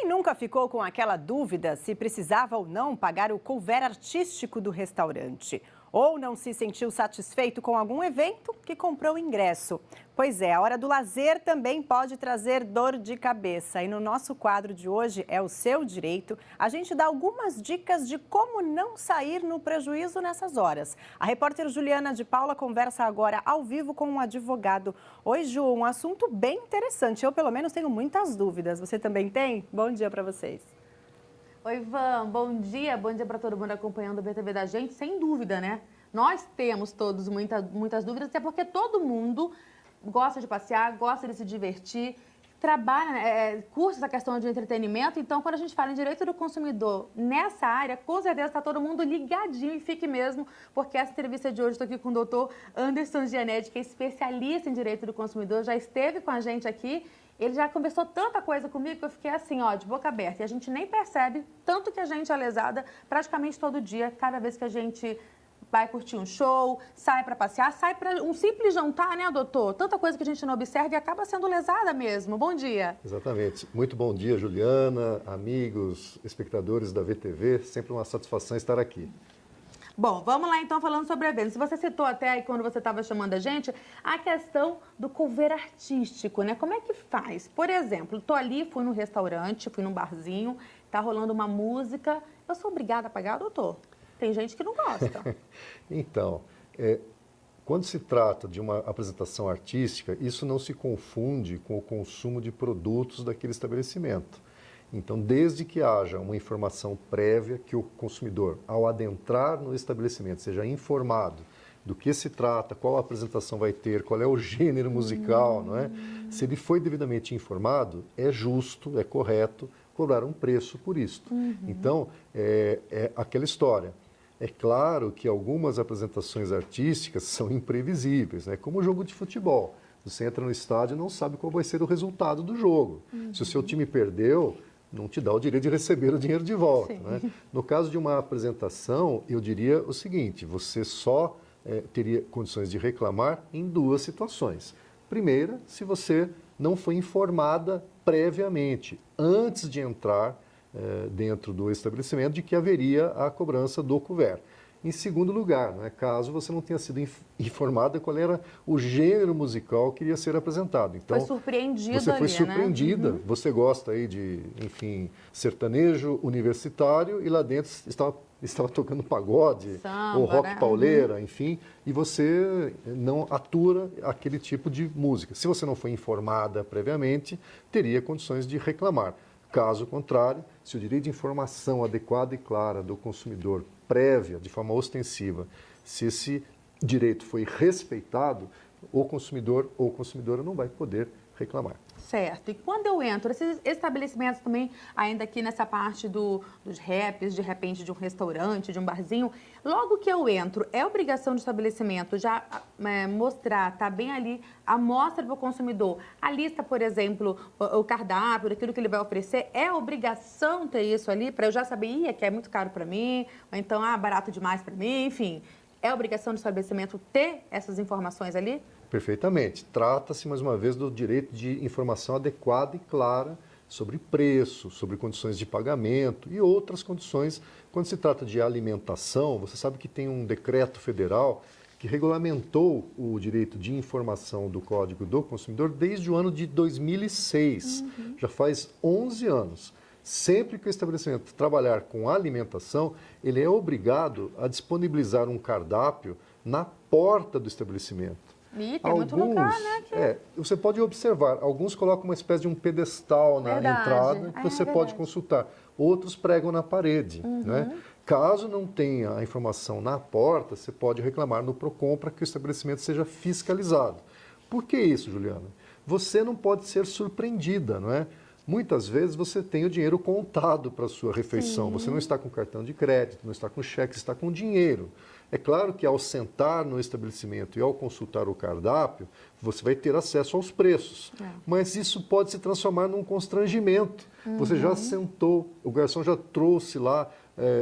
Quem nunca ficou com aquela dúvida se precisava ou não pagar o couvert artístico do restaurante? Ou não se sentiu satisfeito com algum evento que comprou o ingresso? Pois é, a hora do lazer também pode trazer dor de cabeça. E no nosso quadro de hoje, É o Seu Direito, a gente dá algumas dicas de como não sair no prejuízo nessas horas. A repórter Juliana de Paula conversa agora ao vivo com um advogado. Oi, Ju, um assunto bem interessante. Eu, pelo menos, tenho muitas dúvidas. Você também tem? Bom dia para vocês. Oi, Ivan, bom dia para todo mundo acompanhando o BTV da gente, sem dúvida, né? Nós temos todos muitas dúvidas, até porque todo mundo gosta de passear, gosta de se divertir, trabalha, cursa essa questão de entretenimento. Então, quando a gente fala em direito do consumidor nessa área, com certeza está todo mundo ligadinho e fique mesmo, porque essa entrevista de hoje estou aqui com o doutor Anderson Gianetti, que é especialista em direito do consumidor, já esteve com a gente aqui. Ele já conversou tanta coisa comigo que eu fiquei assim, ó, de boca aberta. E a gente nem percebe tanto que a gente é lesada praticamente todo dia, cada vez que a gente vai curtir um show, sai para passear, sai para um simples jantar, né, doutor? Tanta coisa que a gente não observa e acaba sendo lesada mesmo. Bom dia. Exatamente. Muito bom dia, Juliana, amigos, espectadores da VTV. Sempre uma satisfação estar aqui. Bom, vamos lá então falando sobre eventos. Você citou até aí quando você estava chamando a gente a questão do couvert artístico, né? Como é que faz? Por exemplo, tô ali, fui no restaurante, fui num barzinho, tá rolando uma música. Eu sou obrigada a pagar, doutor? Tem gente que não gosta. Então, quando se trata de uma apresentação artística, isso não se confunde com o consumo de produtos daquele estabelecimento. Então, desde que haja uma informação prévia que o consumidor, ao adentrar no estabelecimento, seja informado do que se trata, qual a apresentação vai ter, qual é o gênero musical, não é? Se ele foi devidamente informado, é justo, é correto cobrar um preço por isto. Então, é aquela história. É claro que algumas apresentações artísticas são imprevisíveis, né? Como o jogo de futebol. Você entra no estádio e não sabe qual vai ser o resultado do jogo. Se o seu time perdeu, não te dá o direito de receber o dinheiro de volta. Né? No caso de uma apresentação, eu diria o seguinte, você só teria condições de reclamar em duas situações. Primeira, se você não foi informada previamente, antes de entrar dentro do estabelecimento, de que haveria a cobrança do couvert. Em segundo lugar, né, caso você não tenha sido informada qual era o gênero musical que iria ser apresentado. Então, foi surpreendido você foi ali, surpreendida. né? Você gosta aí de, enfim, sertanejo universitário e lá dentro estava tocando pagode, samba, ou rock né? pauleira, enfim, e você não atura aquele tipo de música. Se você não foi informada previamente, teria condições de reclamar. Caso contrário, se o direito de informação adequada e clara do consumidor, prévia, de forma ostensiva, se esse direito foi respeitado, o consumidor ou consumidora não vai poder reclamar. Certo. E quando eu entro, esses estabelecimentos também, ainda aqui nessa parte dos raps, de repente de um restaurante, de um barzinho, logo que eu entro, é obrigação do estabelecimento já mostrar, tá bem ali, a mostra para o consumidor, a lista, por exemplo, o cardápio, aquilo que ele vai oferecer, é obrigação ter isso ali, para eu já saber, que é muito caro para mim, ou então, barato demais para mim, enfim. É obrigação do estabelecimento ter essas informações ali? Perfeitamente. Trata-se, mais uma vez, do direito de informação adequada e clara sobre preço, sobre condições de pagamento e outras condições. Quando se trata de alimentação, você sabe que tem um decreto federal que regulamentou o direito de informação do Código do Consumidor desde o ano de 2006. Já faz 11 anos. Sempre que o estabelecimento trabalhar com alimentação, ele é obrigado a disponibilizar um cardápio na porta do estabelecimento. E tem muito lugar, né? Você pode observar, alguns colocam uma espécie de um pedestal na entrada que você pode consultar. Outros pregam na parede. Né? Caso não tenha a informação na porta, você pode reclamar no PROCON para que o estabelecimento seja fiscalizado. Por que isso, Juliana? Você não pode ser surpreendida, não é? Muitas vezes você tem o dinheiro contado para a sua refeição. Você não está com cartão de crédito, não está com cheque, está com dinheiro. É claro que ao sentar no estabelecimento e ao consultar o cardápio, você vai ter acesso aos preços. Mas isso pode se transformar num constrangimento. Você já sentou, o garçom já trouxe lá,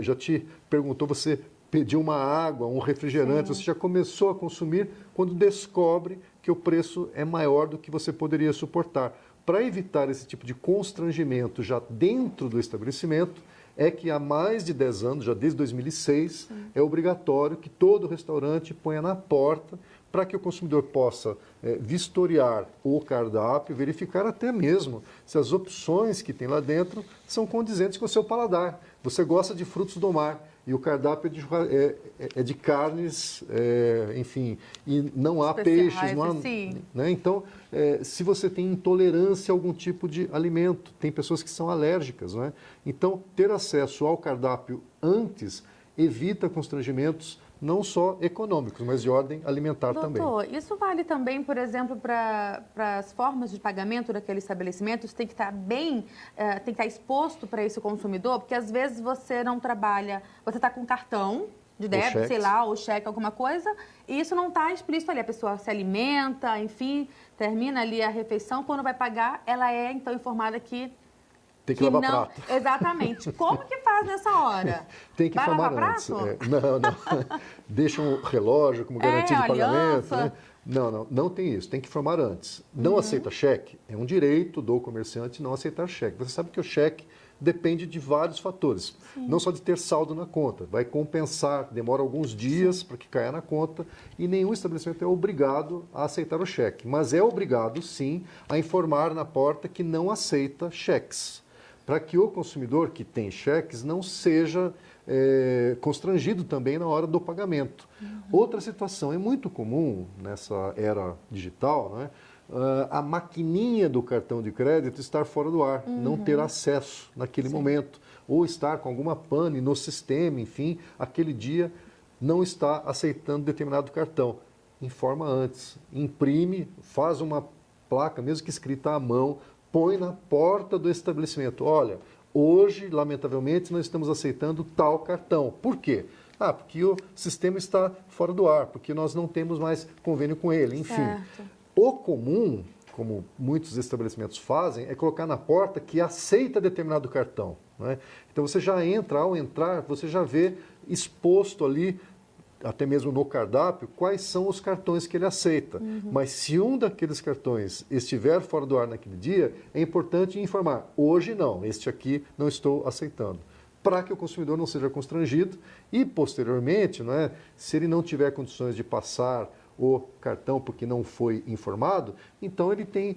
já te perguntou, você pediu uma água, um refrigerante, você já começou a consumir quando descobre que o preço é maior do que você poderia suportar. para evitar esse tipo de constrangimento já dentro do estabelecimento, é que há mais de 10 anos, já desde 2006, é obrigatório que todo restaurante ponha na porta para que o consumidor possa vistoriar o cardápio, verificar até mesmo se as opções que tem lá dentro são condizentes com o seu paladar. Você gosta de frutos do mar e o cardápio é de carnes, enfim, e não há peixes, não há, né? Então, se você tem intolerância a algum tipo de alimento, tem pessoas que são alérgicas, não é? Então, ter acesso ao cardápio antes evita constrangimentos não só econômicos, mas de ordem alimentar também. Doutor, isso vale também, por exemplo, para as formas de pagamento daquele estabelecimento? Isso tem que estar tem que estar exposto para esse consumidor? Porque às vezes você não trabalha, você está com cartão de débito, sei lá, ou cheque, alguma coisa, e isso não está explícito ali. A pessoa se alimenta, enfim, termina ali a refeição, quando vai pagar, ela é então informada que tem que lavar prato. Exatamente. Como que faz nessa hora? Tem que informar antes. Não. Deixa um relógio como garantia de pagamento. Né? Não tem isso. Tem que informar antes. Não aceita cheque? É um direito do comerciante não aceitar cheque. Você sabe que o cheque depende de vários fatores. Sim. Não só de ter saldo na conta. Vai compensar, demora alguns dias para que caia na conta e nenhum estabelecimento é obrigado a aceitar o cheque. Mas é obrigado, sim, a informar na porta que não aceita cheques, para que o consumidor que tem cheques não seja constrangido também na hora do pagamento. Outra situação, é muito comum nessa era digital, né, a maquininha do cartão de crédito estar fora do ar, não ter acesso naquele momento, ou estar com alguma pane no sistema, enfim, aquele dia não está aceitando determinado cartão. Informa antes, imprime, faz uma placa, mesmo que escrita à mão, põe na porta do estabelecimento. Olha, hoje, lamentavelmente, nós estamos aceitando tal cartão. Por quê? Porque o sistema está fora do ar, porque nós não temos mais convênio com ele, enfim. Certo. O comum, como muitos estabelecimentos fazem, é colocar na porta que aceita determinado cartão, né? Então, você já entra, ao entrar, você já vê exposto ali, até mesmo no cardápio, quais são os cartões que ele aceita. Mas se um daqueles cartões estiver fora do ar naquele dia, é importante informar, hoje não, este aqui não estou aceitando, para que o consumidor não seja constrangido e, posteriormente, não é, se ele não tiver condições de passar o cartão porque não foi informado, então ele tem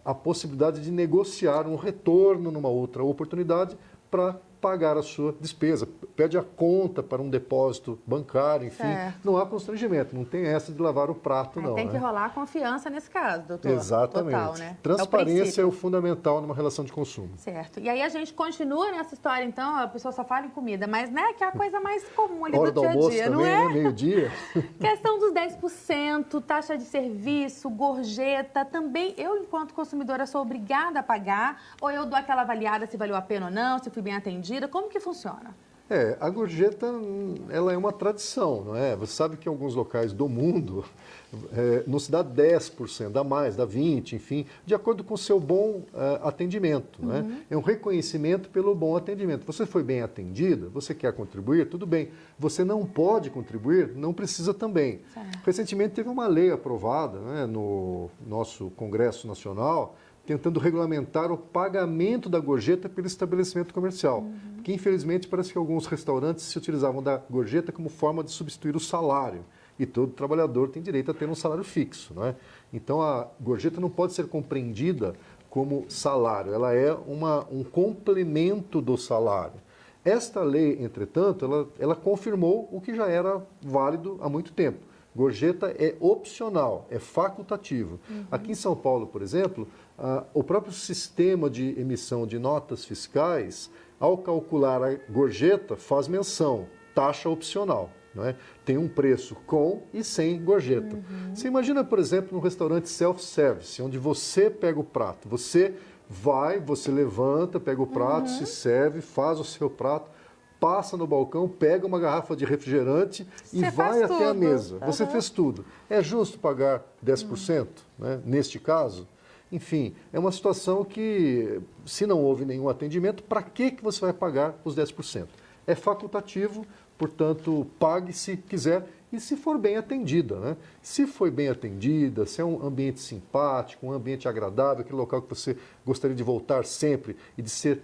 a possibilidade de negociar um retorno numa outra oportunidade para pagar a sua despesa, pede a conta para um depósito bancário, enfim, não há constrangimento, não tem essa de lavar o prato, não. Tem que rolar confiança nesse caso, doutor. Exatamente. Total, né? Transparência é o fundamental numa relação de consumo. Certo. E aí a gente continua nessa história, então, a pessoa só fala em comida, mas, né, que é a coisa mais comum ali Hora do dia a dia, almoço não também, é? Né? Meio-dia. Questão dos 10%, taxa de serviço, gorjeta, também eu, enquanto consumidora, sou obrigada a pagar, ou eu dou aquela avaliada se valeu a pena ou não, se fui bem atendida. Como que funciona? A gorjeta, ela é uma tradição, não é? Você sabe que em alguns locais do mundo não se dá 10%, dá mais, dá 20%, enfim, de acordo com o seu bom atendimento, não é? É um reconhecimento pelo bom atendimento. Você foi bem atendida, você quer contribuir, tudo bem. Você não pode contribuir, não precisa também. Certo. Recentemente teve uma lei aprovada, né, no nosso Congresso Nacional, tentando regulamentar o pagamento da gorjeta pelo estabelecimento comercial. Porque, infelizmente, parece que alguns restaurantes se utilizavam da gorjeta como forma de substituir o salário. E todo trabalhador tem direito a ter um salário fixo, não é? Então, a gorjeta não pode ser compreendida como salário. Ela é um complemento do salário. Esta lei, entretanto, ela confirmou o que já era válido há muito tempo. Gorjeta é opcional, é facultativo. Aqui em São Paulo, por exemplo, o próprio sistema de emissão de notas fiscais, ao calcular a gorjeta, faz menção, taxa opcional. Não é? Tem um preço com e sem gorjeta. Você imagina, por exemplo, num restaurante self-service, onde você pega o prato, você levanta, pega o prato, se serve, faz o seu prato, passa no balcão, pega uma garrafa de refrigerante e vai até a mesa. Você fez tudo. É justo pagar 10%, né, neste caso? Enfim, é uma situação que, se não houve nenhum atendimento, para que você vai pagar os 10%? É facultativo, portanto, pague se quiser e se for bem atendida, né? Se foi bem atendida, se é um ambiente simpático, um ambiente agradável, aquele local que você gostaria de voltar sempre e de ser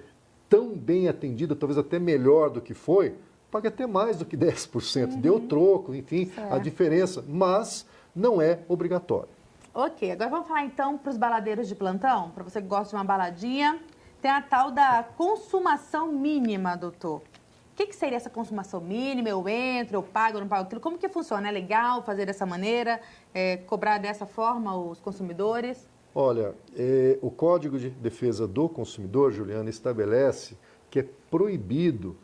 tão bem atendida, talvez até melhor do que foi, pague até mais do que 10%, dê o troco, enfim, a diferença, mas não é obrigatório. Ok, agora vamos falar então para os baladeiros de plantão, para você que gosta de uma baladinha, tem a tal da consumação mínima, doutor. O que seria essa consumação mínima? Eu entro, eu pago, eu não pago aquilo? Como que funciona? É legal fazer dessa maneira, cobrar dessa forma os consumidores? Olha, o Código de Defesa do Consumidor, Juliana, estabelece que é proibido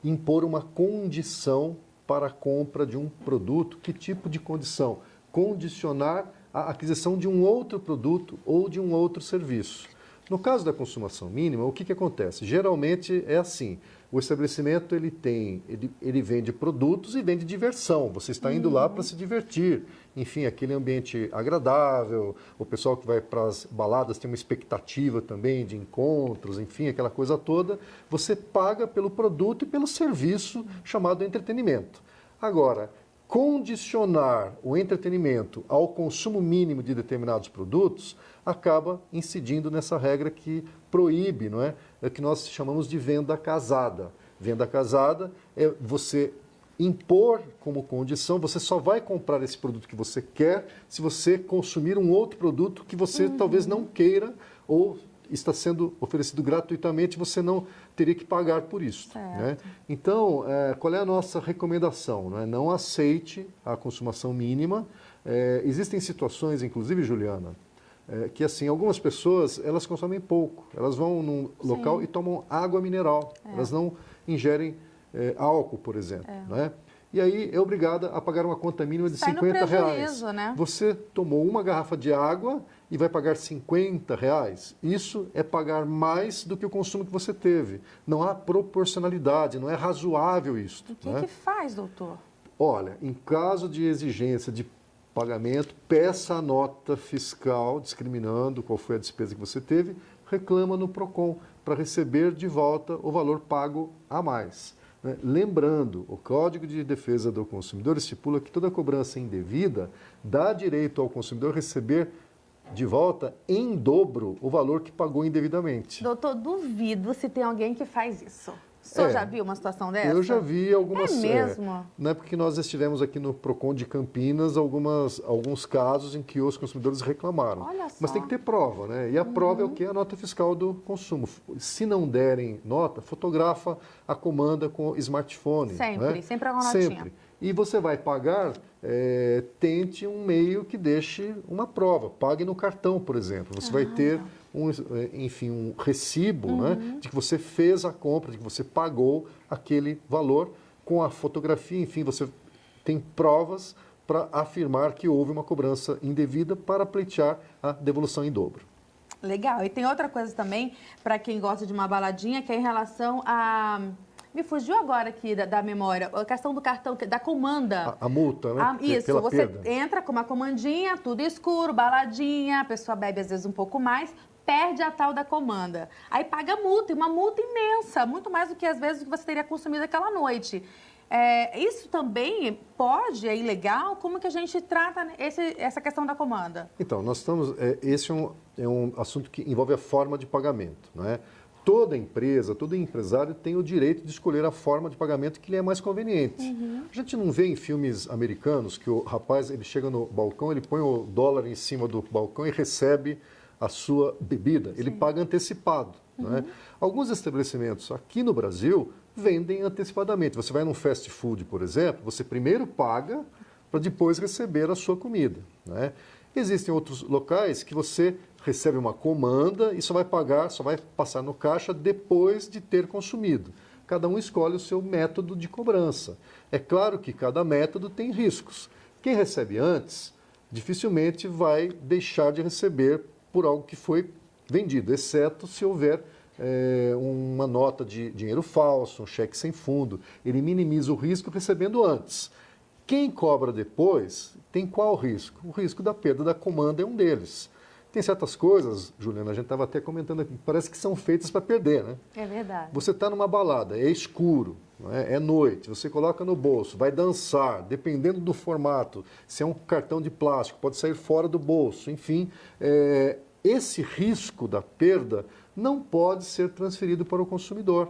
impor uma condição para a compra de um produto. Que tipo de condição? Condicionar a aquisição de um outro produto ou de um outro serviço. No caso da consumação mínima, o que acontece? Geralmente é assim, o estabelecimento ele vende produtos e vende diversão, você está indo lá para se divertir, enfim, aquele ambiente agradável, o pessoal que vai para as baladas tem uma expectativa também de encontros, enfim, aquela coisa toda, você paga pelo produto e pelo serviço chamado entretenimento. Agora, condicionar o entretenimento ao consumo mínimo de determinados produtos acaba incidindo nessa regra que proíbe, não é? É que nós chamamos de venda casada. Venda casada é você impor como condição, você só vai comprar esse produto que você quer se você consumir um outro produto que você talvez não queira ou está sendo oferecido gratuitamente, você não teria que pagar por isso. Né? Então, qual é a nossa recomendação? Não aceite a consumação mínima. Existem situações, inclusive, Juliana, que assim, algumas pessoas, elas consomem pouco. Elas vão num local e tomam água mineral. Elas não ingerem álcool, por exemplo. Né? E aí é obrigada a pagar uma conta mínima de R$50. Né? Você tomou uma garrafa de água e vai pagar R$50. Isso é pagar mais do que o consumo que você teve. Não há proporcionalidade, não é razoável isso. O que faz, doutor? Olha, em caso de exigência de pagamento, peça a nota fiscal discriminando qual foi a despesa que você teve, reclama no PROCON para receber de volta o valor pago a mais. Lembrando, o Código de Defesa do Consumidor estipula que toda cobrança indevida dá direito ao consumidor receber de volta em dobro o valor que pagou indevidamente. Doutor, duvido se tem alguém que faz isso. O senhor já viu uma situação dessa? Eu já vi algumas... É mesmo? Na época que nós estivemos aqui no PROCON de Campinas, alguns casos em que os consumidores reclamaram. Olha só. Mas tem que ter prova, né? E a prova é o quê? A nota fiscal do consumo. Se não derem nota, fotografa a comanda com o smartphone. Sempre, né? sempre uma notinha. Sempre. E você vai pagar, tente um meio que deixe uma prova. Pague no cartão, por exemplo. Você vai ter um recibo né, de que você fez a compra, de que você pagou aquele valor com a fotografia. Enfim, você tem provas para afirmar que houve uma cobrança indevida para pleitear a devolução em dobro. Legal. E tem outra coisa também, para quem gosta de uma baladinha, que é em relação a... Me fugiu agora aqui da memória, a questão do cartão, da comanda. A multa, né? Isso, pela você perda. entra com uma comandinha, tudo escuro, baladinha, a pessoa bebe às vezes um pouco mais, perde a tal da comanda. Aí paga multa, e uma multa imensa, muito mais do que às vezes que você teria consumido aquela noite. Isso também é ilegal? Como que a gente trata essa questão da comanda? Então, nós estamos... esse é um assunto que envolve a forma de pagamento, não é? Toda empresa, todo empresário tem o direito de escolher a forma de pagamento que lhe é mais conveniente. A gente não vê em filmes americanos que o rapaz ele chega no balcão, ele põe o dólar em cima do balcão e recebe a sua bebida. Ele paga antecipado. Não é? Alguns estabelecimentos aqui no Brasil vendem antecipadamente. Você vai num fast food, por exemplo, você primeiro paga para depois receber a sua comida. Não é? Existem outros locais que você recebe uma comanda e só vai passar no caixa depois de ter consumido. Cada um escolhe o seu método de cobrança. É claro que cada método tem riscos. Quem recebe antes, dificilmente vai deixar de receber por algo que foi vendido, exceto se houver uma nota de dinheiro falso, um cheque sem fundo. Ele minimiza o risco recebendo antes. Quem cobra depois tem qual risco? O risco da perda da comanda é um deles. Tem certas coisas, Juliana, a gente estava até comentando aqui, parece que são feitas para perder, né? É verdade. Você está numa balada, é escuro, não é? É noite, você coloca no bolso, vai dançar, dependendo do formato, se é um cartão de plástico, pode sair fora do bolso, enfim, esse risco da perda não pode ser transferido para o consumidor.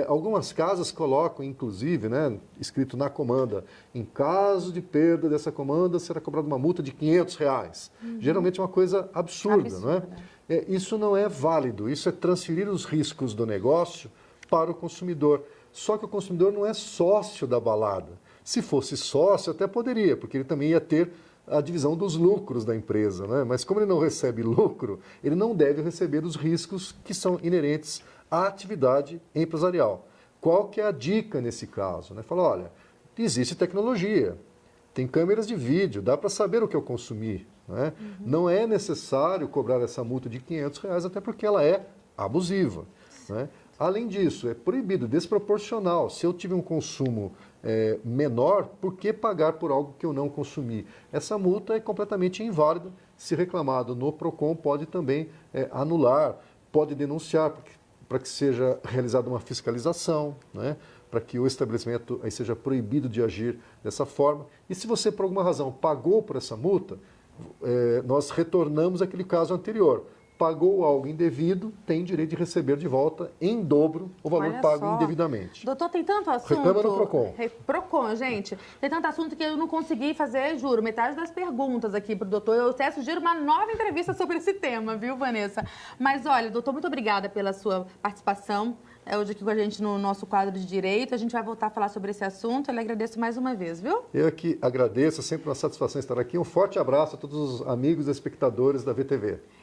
Algumas casas colocam, inclusive, né, escrito na comanda, em caso de perda dessa comanda, será cobrada uma multa de R$500. Geralmente é uma coisa absurda, não é? Isso não é válido, isso é transferir os riscos do negócio para o consumidor. Só que o consumidor não é sócio da balada. Se fosse sócio, até poderia, porque ele também ia ter a divisão dos lucros da empresa, né? Mas como ele não recebe lucro, ele não deve receber os riscos que são inerentes à atividade empresarial. Qual que é a dica nesse caso? Fala, olha, existe tecnologia, tem câmeras de vídeo, dá para saber o que eu consumi. Né? Não é necessário cobrar essa multa de R$500, até porque ela é abusiva. Né? Além disso, é proibido, desproporcional. Se eu tive um consumo menor, por que pagar por algo que eu não consumi? Essa multa é completamente inválida. Se reclamado no PROCON, pode também anular, pode denunciar para que seja realizada uma fiscalização, né? Para que o estabelecimento aí seja proibido de agir dessa forma. E se você, por alguma razão, pagou por essa multa, nós retornamos àquele caso anterior. Pagou algo indevido, tem direito de receber de volta em dobro o valor pago indevidamente. Doutor, tem tanto assunto... Reclama no PROCON. PROCON, gente. Tem tanto assunto que eu não consegui fazer, juro, metade das perguntas aqui para o doutor. Eu até sugiro uma nova entrevista sobre esse tema, viu, Vanessa? Mas, olha, doutor, muito obrigada pela sua participação hoje aqui com a gente no nosso quadro de Direito. A gente vai voltar a falar sobre esse assunto. Eu lhe agradeço mais uma vez, viu? Eu que agradeço, sempre uma satisfação estar aqui. Um forte abraço a todos os amigos e espectadores da VTV.